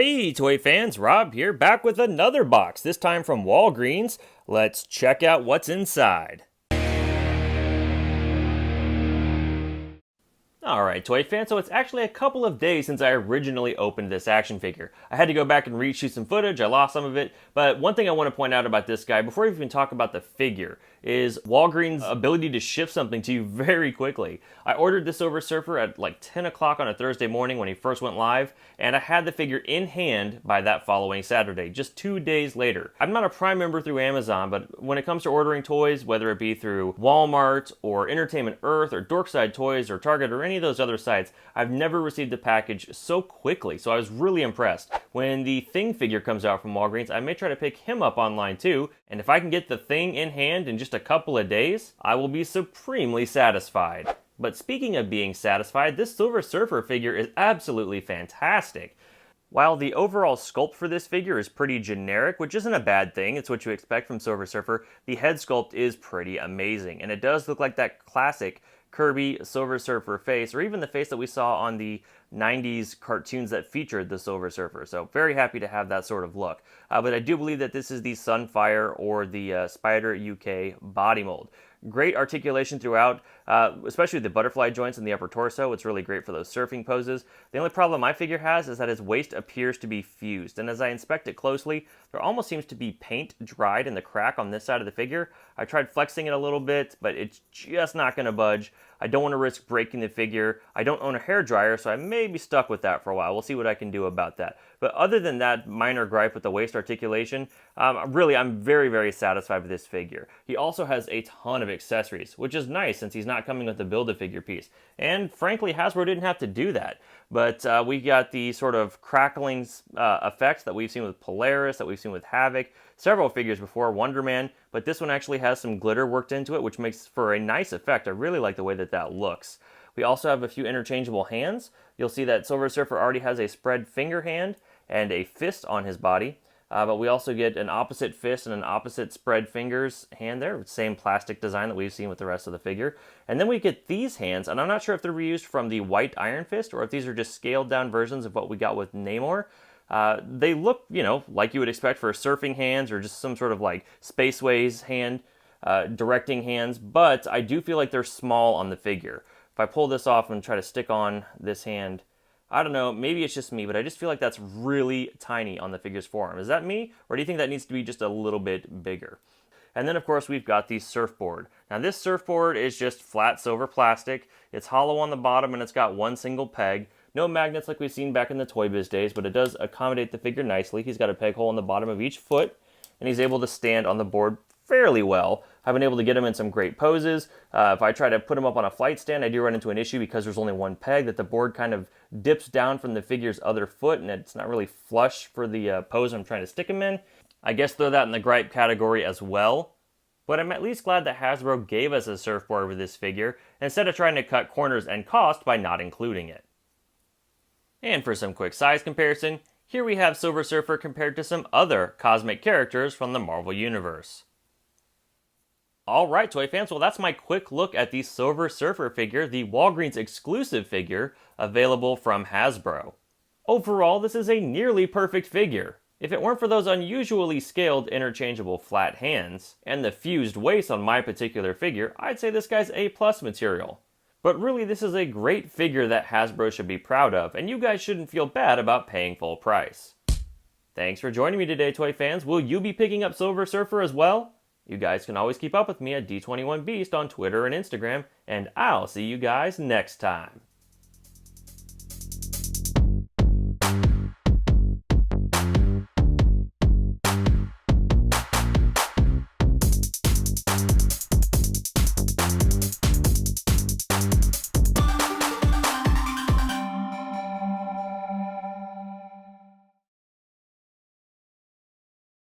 Hey toy fans, Rob here, back with another box, this time from Walgreens. Let's check out what's inside. Alright toy fans, so it's actually a couple of days since I originally opened this action figure. I had to go back and reshoot some footage, I lost some of it, but one thing I want to point out about this guy, before we even talk about the figure, is Walgreens' ability to ship something to you very quickly. I ordered this over Surfer at like 10 o'clock on a Thursday morning when he first went live, and I had the figure in hand by that following Saturday, just 2 days later. I'm not a Prime member through Amazon, but when it comes to ordering toys, whether it be through Walmart or Entertainment Earth or Dorkside Toys or Target or any of those other sites, I've never received a package so quickly, so I was really impressed. When the Thing figure comes out from Walgreens, I may try to pick him up online too, and if I can get the Thing in hand in just a couple of days, I will be supremely satisfied. But speaking of being satisfied, this Silver Surfer figure is absolutely fantastic. While the overall sculpt for this figure is pretty generic, which isn't a bad thing, it's what you expect from Silver Surfer, the head sculpt is pretty amazing, and it does look like that classic Kirby Silver Surfer face, or even the face that we saw on the 90s cartoons that featured the Silver Surfer. So very happy to have that sort of look. But I do believe that this is the Sunfire or the Spider UK body mold. Great articulation throughout, especially the butterfly joints in the upper torso. It's really great for those surfing poses. The only problem my figure has is that his waist appears to be fused, and as I inspect it closely, there almost seems to be paint dried in the crack on this side of the figure. I tried flexing it a little bit, but it's just not going to budge. I don't want to risk breaking the figure. I don't own a hairdryer, so I may be stuck with that for a while. We'll see what I can do about that. But other than that minor gripe with the waist articulation, really, I'm very, very satisfied with this figure. He also has a ton of accessories, which is nice since he's not coming with a Build-A-Figure piece. And frankly, Hasbro didn't have to do that. But we got the sort of crackling effect that we've seen with Polaris, that we've seen with Havoc, several figures before, Wonder Man, but this one actually has some glitter worked into it, which makes for a nice effect. I really like the way that that looks. We also have a few interchangeable hands. You'll see that Silver Surfer already has a spread finger hand and a fist on his body. But we also get an opposite fist and an opposite spread fingers hand there. Same plastic design that we've seen with the rest of the figure. And then we get these hands, and I'm not sure if they're reused from the white Iron Fist or if these are just scaled down versions of what we got with Namor. They look, you know, like you would expect for surfing hands or just some sort of like Spaceways hand, directing hands, but I do feel like they're small on the figure. If I pull this off and try to stick on this hand, I don't know, maybe it's just me, but I just feel like that's really tiny on the figure's forearm. Is that me, or do you think that needs to be just a little bit bigger? And then, of course, we've got the Surfboard. Now, this Surfboard is just flat silver plastic. It's hollow on the bottom, and it's got one single peg. No magnets like we've seen back in the Toy Biz days, but it does accommodate the figure nicely. He's got a peg hole in the bottom of each foot, and he's able to stand on the board fairly well. I've been able to get him in some great poses. If I try to put him up on a flight stand, I do run into an issue because there's only one peg, that the board kind of dips down from the figure's other foot, and it's not really flush for the pose I'm trying to stick him in. I guess throw that in the gripe category as well. But I'm at least glad that Hasbro gave us a surfboard with this figure, instead of trying to cut corners and cost by not including it. And for some quick size comparison, here we have Silver Surfer compared to some other cosmic characters from the Marvel Universe. Alright toy fans, well that's my quick look at the Silver Surfer figure, the Walgreens exclusive figure, available from Hasbro. Overall, this is a nearly perfect figure. If it weren't for those unusually scaled interchangeable flat hands, and the fused waist on my particular figure, I'd say this guy's A+ material. But really, this is a great figure that Hasbro should be proud of, and you guys shouldn't feel bad about paying full price. Thanks for joining me today, toy fans. Will you be picking up Silver Surfer as well? You guys can always keep up with me at D21Beast on Twitter and Instagram, and I'll see you guys next time.